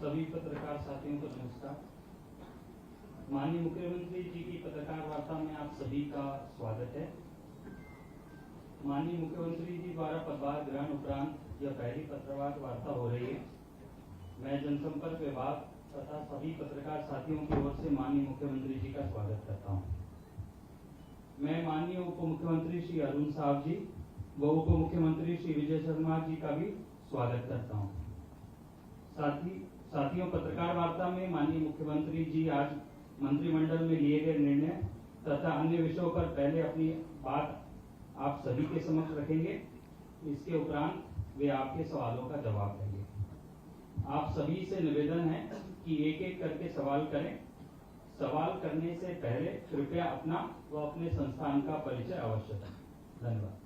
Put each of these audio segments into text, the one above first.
सभी पत्रकार साथियों को नमस्कार। माननीय मुख्यमंत्री जी की पत्रकार वार्ता में आप सभी का स्वागत है। माननीय मुख्यमंत्री जी द्वारा पदभार ग्रहण उपरांत यह पहली पत्रकार वार्ता हो रही है। मैं जनसंपर्क विभाग तथा सभी पत्रकार साथियों की ओर से माननीय मुख्यमंत्री जी का स्वागत करता हूँ। मैं माननीय उप मुख्यमंत्री श्री अरुण साव जी व उप मुख्यमंत्री श्री विजय शर्मा जी का भी स्वागत करता हूँ। साथियों, पत्रकार वार्ता में माननीय मुख्यमंत्री जी आज मंत्रिमंडल में लिए गए निर्णय तथा अन्य विषयों पर पहले अपनी बात आप सभी के समक्ष रखेंगे। इसके उपरांत वे आपके सवालों का जवाब देंगे। आप सभी से निवेदन है कि एक एक करके सवाल करें। सवाल करने से पहले कृपया अपना व अपने संस्थान का परिचय अवश्य दें। धन्यवाद।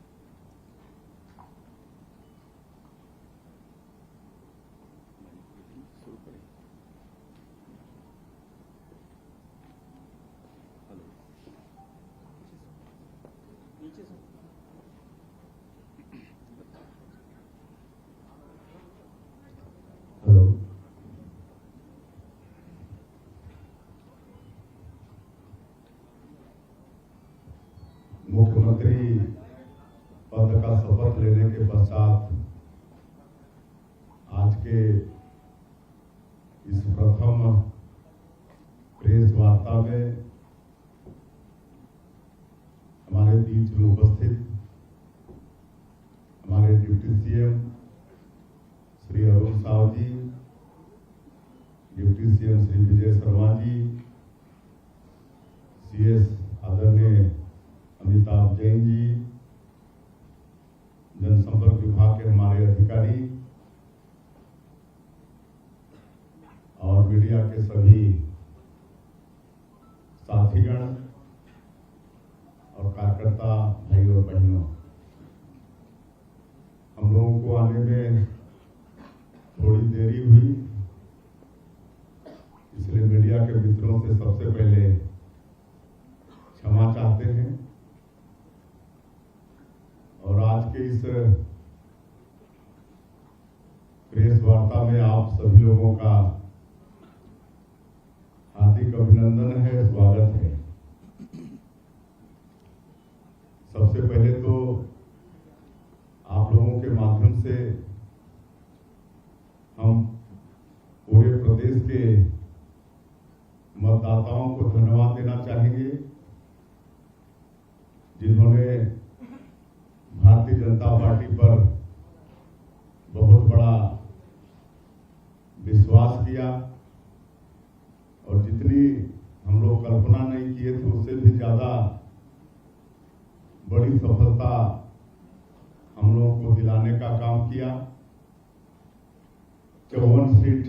मुख्यमंत्री पद का शपथ लेने के पश्चात आज के इस प्रथम प्रेस वार्ता में हमारे बीच में उपस्थित हमारे डिप्टी सीएम श्री अरुण साव जी, deputy CM Shri Vijay Sharma ji, CS आदरणीय अमिताभ जैन जी, जनसंपर्क विभाग के हमारे अधिकारी और मीडिया के सभी साथीगण और कार्यकर्ता भाई और बहनों, हम लोगों को आने में थोड़ी देरी हुई, इसलिए मीडिया के मित्रों से सबसे पहले क्षमा चाहते हैं। और आज के इस प्रेस वार्ता में आप सभी लोगों का हार्दिक अभिनंदन है, स्वागत है। सबसे पहले तो आप लोगों के माध्यम से हम पूरे प्रदेश के मतदाताओं को धन्यवाद देना चाहेंगे, जिन्होंने भारतीय जनता पार्टी पर बहुत बड़ा विश्वास किया और जितनी हम लोग कल्पना नहीं किए थे उससे भी ज्यादा बड़ी सफलता हम लोगों को दिलाने का काम किया। 54 सीट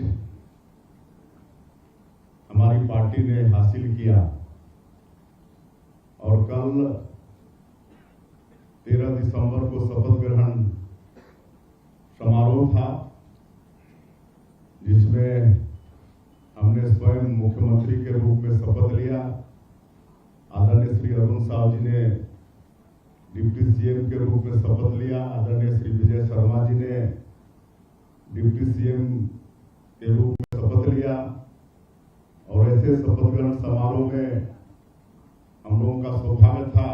हमारी पार्टी ने हासिल किया और कल 13 दिसंबर को शपथ ग्रहण समारोह था, जिसमें हमने स्वयं मुख्यमंत्री के रूप में शपथ लिया। आदरणीय श्री अरुण साव जी ने डिप्टी सीएम के रूप में शपथ लिया, आदरणीय श्री विजय शर्मा जी ने डिप्टी सीएम के रूप में शपथ लिया। और ऐसे शपथ ग्रहण समारोह में हम लोगों का सौभाग्य था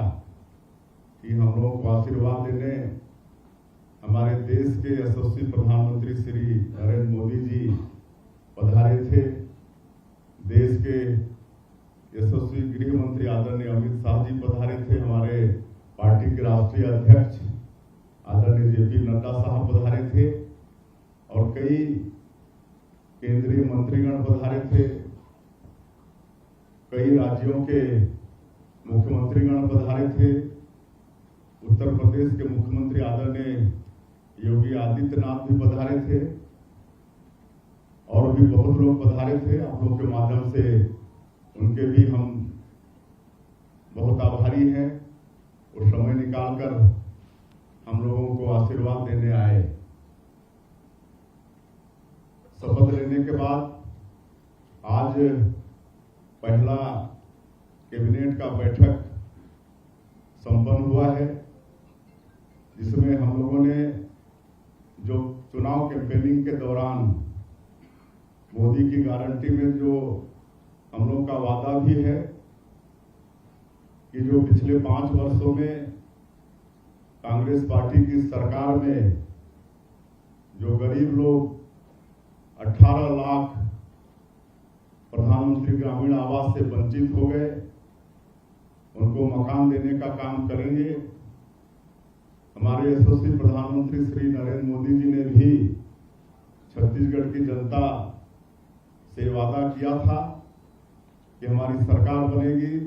कि हम लोगों को आशीर्वाद देने हमारे देश के यशस्वी प्रधानमंत्री श्री नरेंद्र मोदी जी पधारे थे। देश के यशस्वी गृह मंत्री आदरणीय अमित शाह जी पधारे थे। हमारे पार्टी के राष्ट्रीय अध्यक्ष आदरणीय जेपी नड्डा साहब पधारे थे और कई केंद्रीय मंत्रीगण पधारे थे। कई राज्यों के मुख्यमंत्रीगण पधारे थे। उत्तर प्रदेश के मुख्यमंत्री आदरणीय योगी आदित्यनाथ भी पधारे थे और भी बहुत लोग पधारे थे। आप लोगों के माध्यम से उनके भी हम बहुत आभारी हैं और समय निकालकर हम लोगों को आशीर्वाद देने आए। शपथ लेने के बाद आज पहला कैबिनेट का बैठक संपन्न हुआ है, जिसमें हम लोगों ने जो चुनाव कैंपेनिंग के दौरान मोदी की गारंटी में जो हम लोग का वादा भी है कि जो पिछले 5 वर्षों में कांग्रेस पार्टी की सरकार में जो गरीब लोग 18 लाख प्रधानमंत्री ग्रामीण आवास से वंचित हो गए, उनको मकान देने का काम करेंगे। हमारे यशस्वी प्रधानमंत्री श्री नरेंद्र मोदी जी ने भी छत्तीसगढ़ की जनता से वादा किया था कि हमारी सरकार बनेगी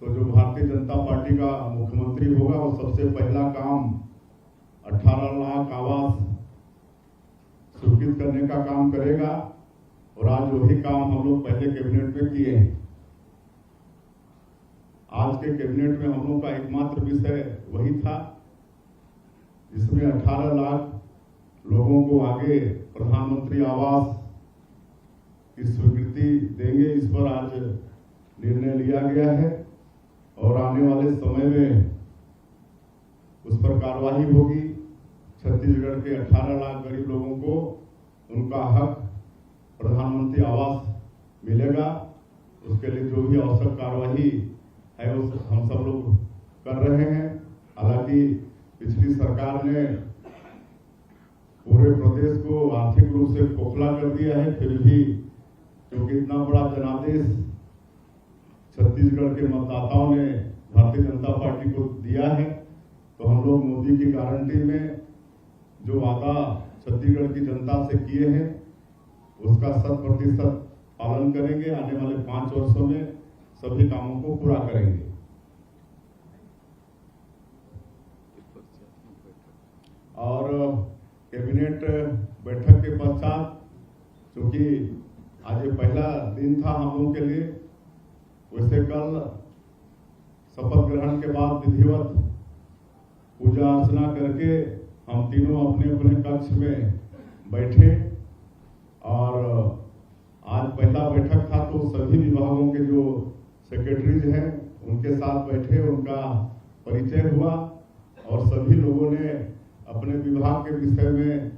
तो जो भारतीय जनता पार्टी का मुख्यमंत्री होगा वो सबसे पहला काम 18 लाख आवास स्वीकृत करने का काम करेगा। और आज वही काम हम लोग पहले कैबिनेट में किए हैं। आज के कैबिनेट में हम लोग का एकमात्र विषय वही था जिसमें 18 लाख लोगों को आगे प्रधानमंत्री आवास की स्वीकृति देंगे। इस पर आज निर्णय लिया गया है और आने वाले समय में उस पर कार्रवाई होगी। छत्तीसगढ़ के 18 लाख गरीब लोगों को उनका हक प्रधानमंत्री आवास मिलेगा। उसके लिए जो भी आवश्यक कार्रवाई है वो हम सब लोग कर रहे हैं। हालांकि पिछली सरकार ने पूरे प्रदेश को आर्थिक रूप से खोखला कर दिया है, फिर भी क्योंकि इतना बड़ा जनादेश छत्तीसगढ़ के मतदाताओं ने भारतीय जनता पार्टी को दिया है, तो हम लोग मोदी की गारंटी में जो वादा छत्तीसगढ़ की जनता से किए हैं उसका 100% पालन करेंगे। आने वाले 5 वर्षों में सभी कामों को पूरा करेंगे। और कैबिनेट बैठक के पश्चात, क्योंकि आज ये पहला दिन था हम लोगों के लिए, वैसे कल शपथ ग्रहण के बाद विधिवत पूजा अर्चना करके हम तीनों अपने अपने कक्ष में बैठे और आज पहला बैठक था तो सभी विभागों के जो सेक्रेटरीज हैं उनके साथ बैठे, उनका परिचय हुआ और सभी लोगों ने अपने विभाग के विषय में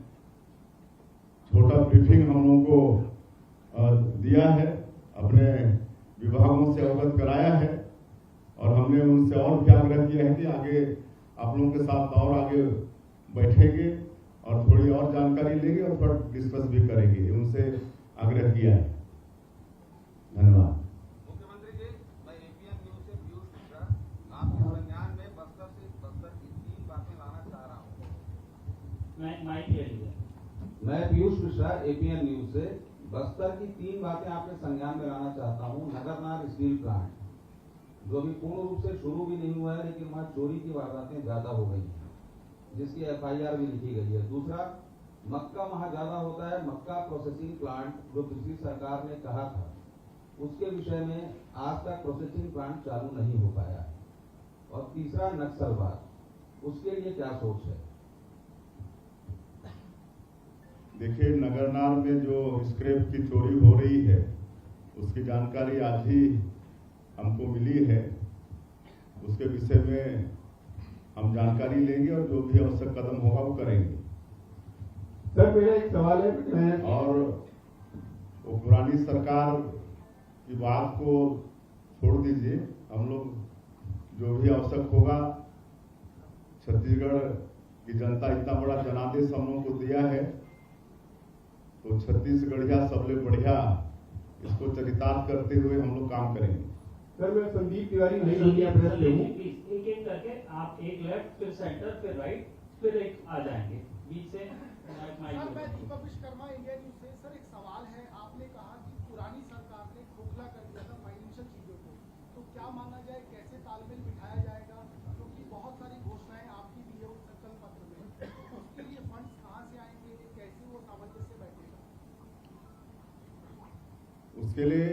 छोटा ब्रीफिंग हम लोगों को दिया है, अपने विभागों से अवगत कराया है और हमने उनसे और भी आग्रह किया है कि आगे आप लोगों के साथ और आगे बैठेंगे और थोड़ी और जानकारी लेंगे और थोड़ा डिस्कस भी करेंगे, उनसे आग्रह किया है। धन्यवाद। मुख्यमंत्री जी, मैं एपीएन न्यूज से पीयूष मिश्रा आपके संज्ञान में बस्तर की 3 बातें लाना चाह रहा हूँ। मैं पीयूष मिश्रा एपीएन न्यूज से बस्तर की 3 बातें आपके संज्ञान में लाना चाहता हूँ। नगरनार स्टील प्लांट जो अभी पूर्ण रूप से शुरू भी नहीं हुआ है, लेकिन वहाँ चोरी की वारदातें ज्यादा हो गई हैं, जिसकी एफआईआर भी लिखी गई है। दूसरा, मक्का वहाँ ज्यादा होता है, मक्का प्रोसेसिंग प्लांट जो पिछली सरकार ने कहा था उसके विषय में आज तक प्रोसेसिंग प्लांट चालू नहीं हो पाया है। और तीसरा, नक्सलवाद, उसके लिए क्या सोच है? देखिए, नगरनार में जो स्क्रैप की चोरी हो रही है उसकी जानकारी आज ही हमको मिली है। उसके विषय में हम जानकारी लेंगे और जो भी आवश्यक कदम होगा वो करेंगे। सर, मेरा एक सवाल है। और वो पुरानी सरकार की बात को छोड़ दीजिए, हम लोग जो भी आवश्यक होगा, छत्तीसगढ़ की जनता इतना बड़ा जनादेश हम लोगों को दिया है तो छत्तीसगढ़िया सबले बढ़िया इसको चरितार्थ करते हुए हम लोग काम करेंगे। सर, मैं संदीप तिवारी नई इंडिया प्रेस से हूँ। एक एक करके आप एक लेफ्ट फिर सेंटर फिर राइट फिर एक आ जाएंगे बीच से। सर, मैं दीपक विश्वकर्मा इंडिया न्यूज से। सर, एक सवाल है, आपने कहा कि पुरानी सरकार ने खोखला कर दिया था फाइनेंशियल चीजों को, तो क्या माना जाए, कैसे तालमेल बिठाया जाएगा? क्योंकि बहुत सारी घोषणाएं आपकी भी है उस संकल्प पत्र में, तो उसके लिए फंड्स कहाँ से आएंगे, कैसे वो सामंजस्य बैठेगा? उसके लिए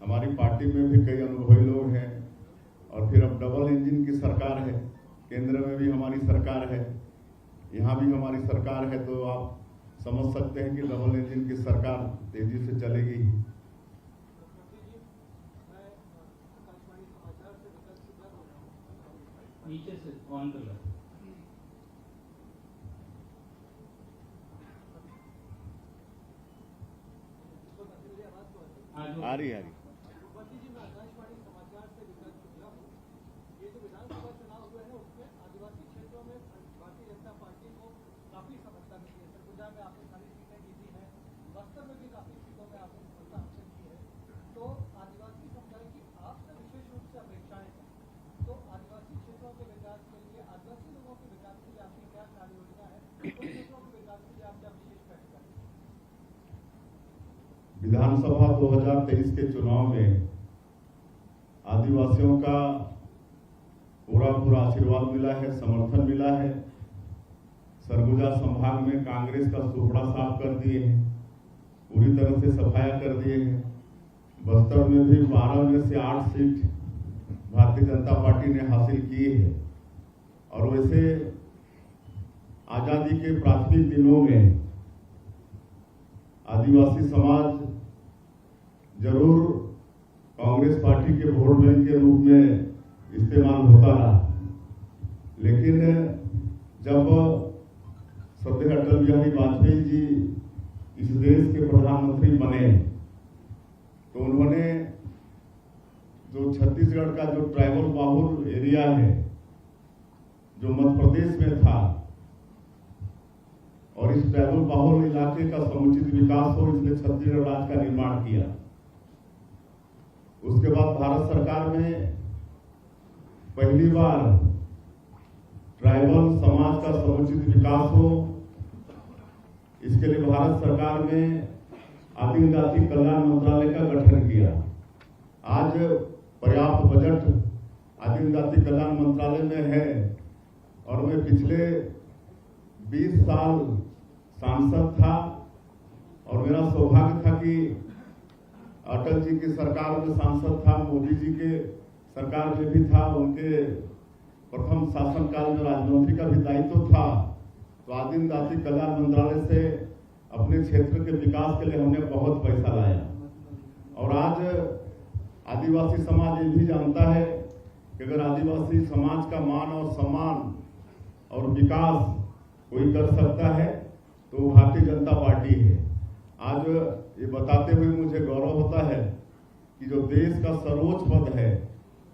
हमारी पार्टी में भी कई अनुभवी लोग हैं और फिर अब डबल इंजन की सरकार है, केंद्र में भी हमारी सरकार है, यहाँ भी हमारी सरकार है, तो आप समझ सकते हैं कि डबल इंजन की सरकार तेजी से चलेगी। नीचे से ऑन कर लो। आ रही भट्टी जी, मैं आकाशवाणी समाचार से विकास शुक्ला हूँ। ये जो विधानसभा चुनाव हुए हैं उसमें आदिवासी क्षेत्रों में भारतीय जनता पार्टी को काफी सफलता मिली है। सरगुजा में आपने सारी सीटें जीती हैं, बस्तर में भी काफी सीटों में आपने सफलता हासिल की है। तो आदिवासी समुदाय की आपसे विशेष रूप से अपेक्षाएं हैं, तो आदिवासी क्षेत्रों के विकास के लिए, आदिवासी लोगों के विकास के लिए आपकी क्या कार्य योजना है? उन क्षेत्रों के विकास के लिए आप क्या विशेष प्रयास करें? विधानसभा 2023 के चुनाव में आदिवासियों का पूरा आशीर्वाद मिला है, समर्थन मिला है। सरगुजा संभाग में कांग्रेस का सुपड़ा साफ कर दिए हैं, पूरी तरह से सफाया कर दिए हैं। बस्तर में भी 12 में से 8 सीट भारतीय जनता पार्टी ने हासिल की है। और वैसे आजादी के प्राथमिक दिनों में आदिवासी समाज जरूर कांग्रेस पार्टी के वोट बैंक के रूप में इस्तेमाल होता रहा, लेकिन जब श्रद्धेय अटल बिहारी वाजपेयी जी इस देश के प्रधानमंत्री बने तो उन्होंने जो छत्तीसगढ़ का जो ट्राइबल बाहुल एरिया है, जो मध्य प्रदेश में था, और इस ट्राइबल बाहुल इलाके का समुचित विकास हो, इसलिए छत्तीसगढ़ राज्य का निर्माण किया। उसके बाद भारत सरकार में पहली बार ट्राइबल समाज का समुचित विकास हो, इसके लिए भारत सरकार ने आदिम जाति कल्याण मंत्रालय का गठन किया। आज पर्याप्त बजट आदिम जाति कल्याण मंत्रालय में है और मैं पिछले 20 साल सांसद था और मेरा सौभाग्य था कि अटल जी की सरकार में सांसद था, मोदी जी के सरकार में भी था, उनके प्रथम शासनकाल में राज्यमंत्री का भी दायित्व था। तो आदिम जाति कल्याण मंत्रालय से अपने क्षेत्र के विकास के लिए हमने बहुत पैसा लाया। और आज आदिवासी समाज ये भी जानता है कि अगर आदिवासी समाज का मान और सम्मान और विकास कोई कर सकता है तो भारतीय जनता पार्टी है। आज ये बताते हुए मुझे गौरव होता है कि जो देश का सर्वोच्च पद है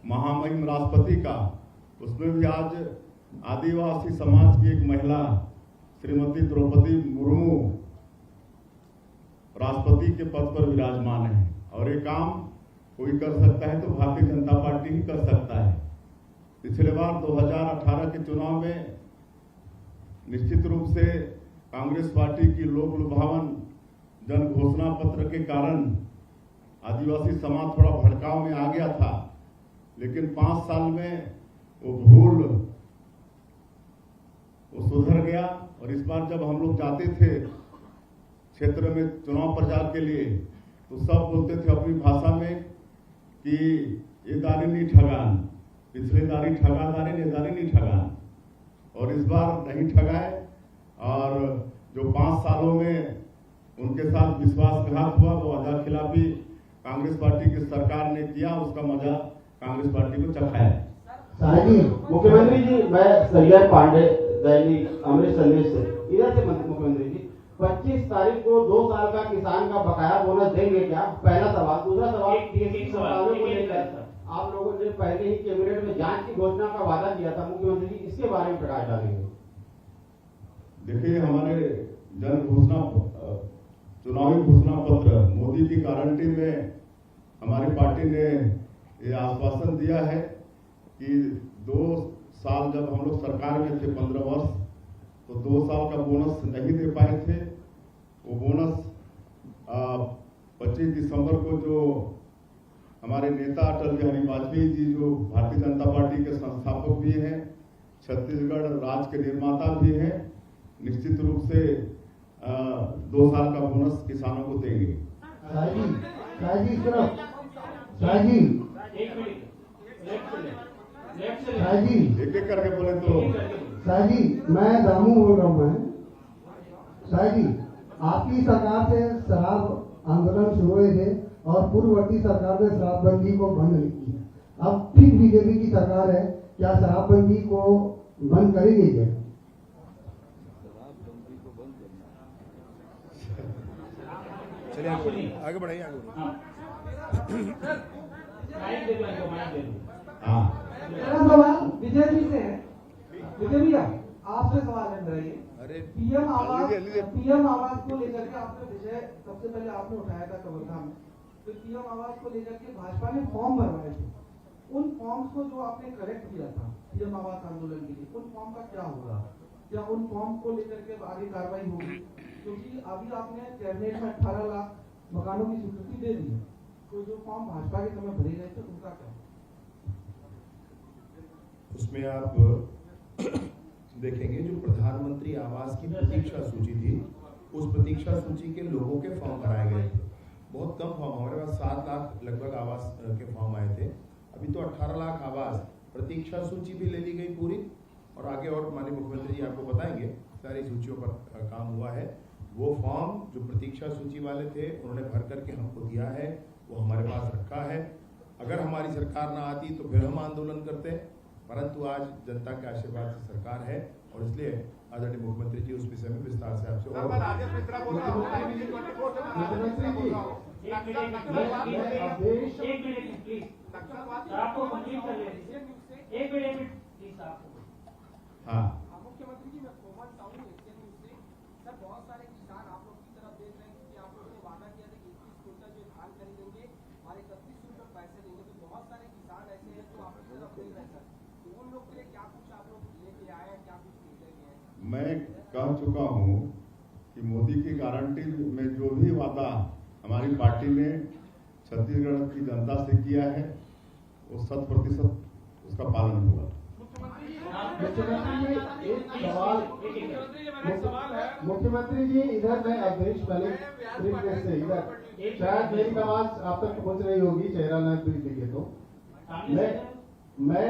महामहिम राष्ट्रपति का, उसमें भी आज आदिवासी समाज की एक महिला श्रीमती द्रौपदी मुर्मू राष्ट्रपति के पद पर विराजमान है। और ये काम कोई कर सकता है तो भारतीय जनता पार्टी ही कर सकता है। पिछले बार 2018 के चुनाव में निश्चित रूप से कांग्रेस पार्टी की लोक लुभावन जन घोषणा पत्र के कारण आदिवासी समाज थोड़ा भड़काव में आ गया था, लेकिन 5 साल में वो भूल सुधर गया। और इस बार जब हम लोग जाते थे क्षेत्र में चुनाव प्रचार के लिए तो सब बोलते थे अपनी भाषा में कि ये दारी नहीं ठगान, पिछले दारी ठगा दारी ने दारी नहीं ठगान। और इस बार नहीं ठगाए और जो 5 सालों में उनके साथ विश्वासघात हुआ, वो वादा खिलाफी कांग्रेस पार्टी की सरकार ने किया, उसका मजा कांग्रेस पार्टी को चखाया। मुख्यमंत्री जी, मैं सरिया पांडे दैनिक अमृत संदेश से इधर से मुख्यमंत्री जी 25 तारीख को 2 साल का किसान का बकाया बोनस देंगे क्या? पहला सवाल। दूसरा सवाल, को लेकर आप लोगों ने पहले ही कैबिनेट में जांच की घोषणा का वादा किया था, मुख्यमंत्री जी इसके बारे में प्रकाश डालेंगे? देखिए, हमारे जन घोषणा चुनावी घोषणा पत्र मोदी की गारंटी में हमारी पार्टी ने ये आश्वासन दिया है कि 2 साल जब हम लोग सरकार में थे 15 वर्ष, तो 2 साल का बोनस नहीं दे पाए थे। वो बोनस 25 दिसंबर को जो हमारे नेता अटल बिहारी वाजपेयी जी, जो भारतीय जनता पार्टी के संस्थापक भी हैं, छत्तीसगढ़ राज्य के निर्माता भी हैं, निश्चित रूप से 2 साल का बोनस किसानों को देंगे। एक एक करके बोले तो शाहजी, मैं दामू बोल रहा हूँ। शाहजी, आपकी सरकार से शराब आंदोलन शुरू हुए थे और पूर्ववर्ती सरकार ने शराबबंदी को बंद नहीं किया। अब फिर बीजेपी की सरकार है, क्या शराबबंदी को बंद करेगी क्या? चलिए आगे बढ़ाइए। माइक दे दो इनको, माइक दे दो। हाँ मेरा सवाल विजय जी से है। विजय भैया आपसे सवाल है मेरा ये, पीएम आवास को लेकर के आपने विषय सबसे पहले आपने उठाया था कवर्धा में, तो पीएम आवास को लेकर के भाजपा ने फॉर्म भरवाए थे। उन फॉर्म्स को जो आपने कलेक्ट किया था पीएम आवास आंदोलन के लिए, उन फॉर्म का क्या होगा? क्या उन फॉर्म को लेकर के आगे कार्रवाई होगी? क्योंकि अभी आपने कैबिनेट में 18 लाख मकानों की स्वीकृति दे दी है, तो जो फॉर्म भाजपा के समय भरे गए थे उनका क्या? उसमें आप देखेंगे जो प्रधानमंत्री आवास की प्रतीक्षा सूची थी, उस प्रतीक्षा सूची के लोगों के फॉर्म भराए गए थे। बहुत कम फॉर्म, हमारे पास 7 लाख लगभग आवास के फॉर्म आए थे। अभी तो 18 लाख आवास, प्रतीक्षा सूची भी ले ली गई पूरी, और आगे और माननीय मुख्यमंत्री जी आपको बताएंगे सारी सूचियों पर काम हुआ है। वो फॉर्म जो प्रतीक्षा सूची वाले थे उन्होंने भर करके हमको दिया है, वो हमारे पास रखा है। अगर हमारी सरकार ना आती तो फिर हम आंदोलन करते, परंतु आज जनता के आशीर्वाद से सरकार है, और इसलिए आदरणीय मुख्यमंत्री जी उस विषय में विस्तार से आपसे और हाँ मुख्यमंत्री जी, मैं कोमल साहू एशियन न्यूज़ से। सर, बहुत सारे किसान आप लोग की तरफ देख रहे हैं कि आप लोगों ने वादा किया था कि 21 क्विंटल जो धान खरीदेंगे और 31 रुपये पैसे देंगे, तो बहुत सारे किसान ऐसे हैं जो आपकी तरफ देख रहे हैं सर, तो उन लोग के लिए क्या कुछ आप लोग लेके आए हैं, क्या कुछ लेके गए? मैं कह चुका हूँ कि मोदी की गारंटी में जो भी वादा हमारी पार्टी ने छत्तीसगढ़ की जनता से किया है वो 100% उसका पालन होगा। मुख्यमंत्री जी इधर मैं अवधेश मलिक से इधर, शायद मेरी आवाज आप तक पहुंच रही होगी चेहरा न दिखे तो। मैं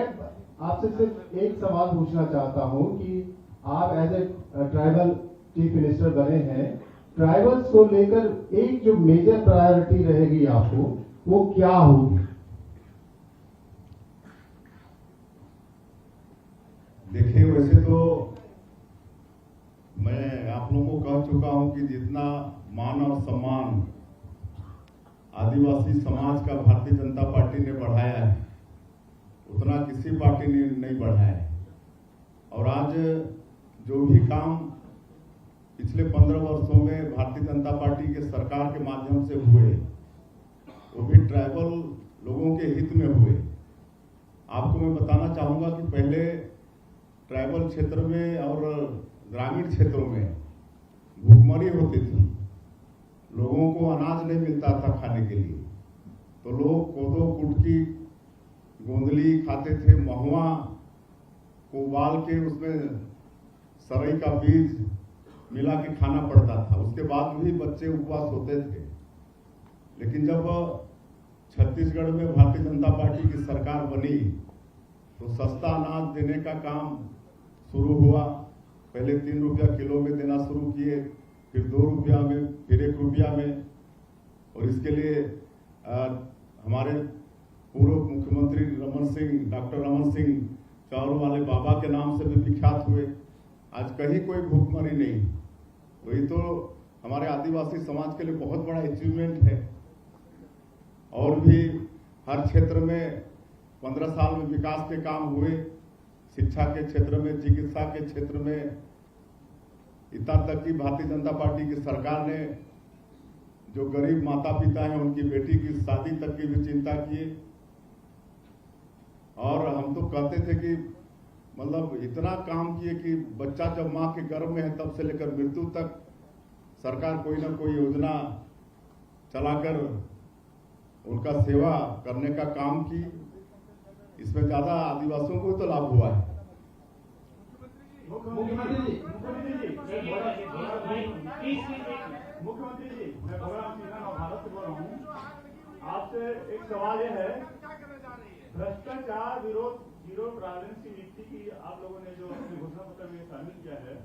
आपसे सिर्फ एक सवाल पूछना चाहता हूं कि आप as a tribal chief minister बने हैं, ट्राइबल्स को लेकर एक जो मेजर प्रायोरिटी रहेगी आपको, वो क्या होगी? देखिए, वैसे तो मैं आप लोगों को कह चुका हूं कि जितना मान और सम्मान आदिवासी समाज का भारतीय जनता पार्टी ने बढ़ाया है उतना किसी पार्टी ने नहीं बढ़ाया है। और आज जो भी काम पिछले 15 वर्षों में भारतीय जनता पार्टी के सरकार के माध्यम से हुए वो भी ट्राइबल लोगों के हित में हुए। आपको मैं बताना चाहूंगा कि पहले ट्राइबल क्षेत्र में और ग्रामीण क्षेत्रों में भूखमरी होती थी, लोगों को अनाज नहीं मिलता था खाने के लिए, तो लोग कोदो कुटकी गोंदली खाते थे, महुआ को उबाल के उसमें सरई का बीज मिला के खाना पड़ता था। उसके बाद भी बच्चे उपवास होते थे। लेकिन जब छत्तीसगढ़ में भारतीय जनता पार्टी की सरकार बनी तो सस्ता अनाज देने का काम शुरू हुआ। पहले 3 रुपया किलो में देना शुरू किए, फिर 2 रुपया में, फिर 1 रुपया में। और इसके लिए हमारे पूर्व मुख्यमंत्री डॉक्टर रमन सिंह चावल वाले बाबा के नाम से भी विख्यात हुए। आज कहीं कोई भूखमरी नहीं। तो ये तो हमारे आदिवासी समाज के लिए बहुत बड़ा अचीवमेंट है। और भी हर क्षेत्र में 15 साल में विकास के काम हुए, शिक्षा के क्षेत्र में, चिकित्सा के क्षेत्र में, इतना तक कि भारतीय जनता पार्टी की सरकार ने जो गरीब माता पिता हैं उनकी बेटी की शादी तक की भी चिंता किए। और हम तो कहते थे कि मतलब इतना काम किए कि बच्चा जब माँ के गर्भ में है तब से लेकर मृत्यु तक सरकार कोई ना कोई योजना चलाकर उनका सेवा करने का काम की। इसमें ज्यादा आदिवासियों को तो लाभ हुआ है। मुख्यमंत्री जी, मैं बलराम सिन्हा भारत से बोल रहा हूँ। आपसे एक सवाल यह है, भ्रष्टाचार विरोध जीरो टॉलरेंस की नीति की आप लोगों ने जो अपने घोषणा पत्र में शामिल किया है,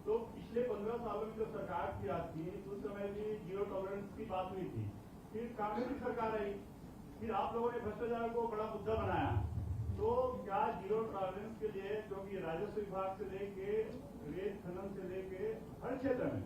तो पिछले 15 सालों में जो सरकार की थी उस समय भी जीरो टॉलरेंस की बात हुई थी। फिर कांग्रेस की सरकार आई, फिर आप लोगों ने भ्रष्टाचार को बड़ा मुद्दा बनाया। तो क्या जीरो टॉलरेंस के लिए, क्योंकि राजस्व विभाग से लेके रेत खनन से लेके हर क्षेत्र में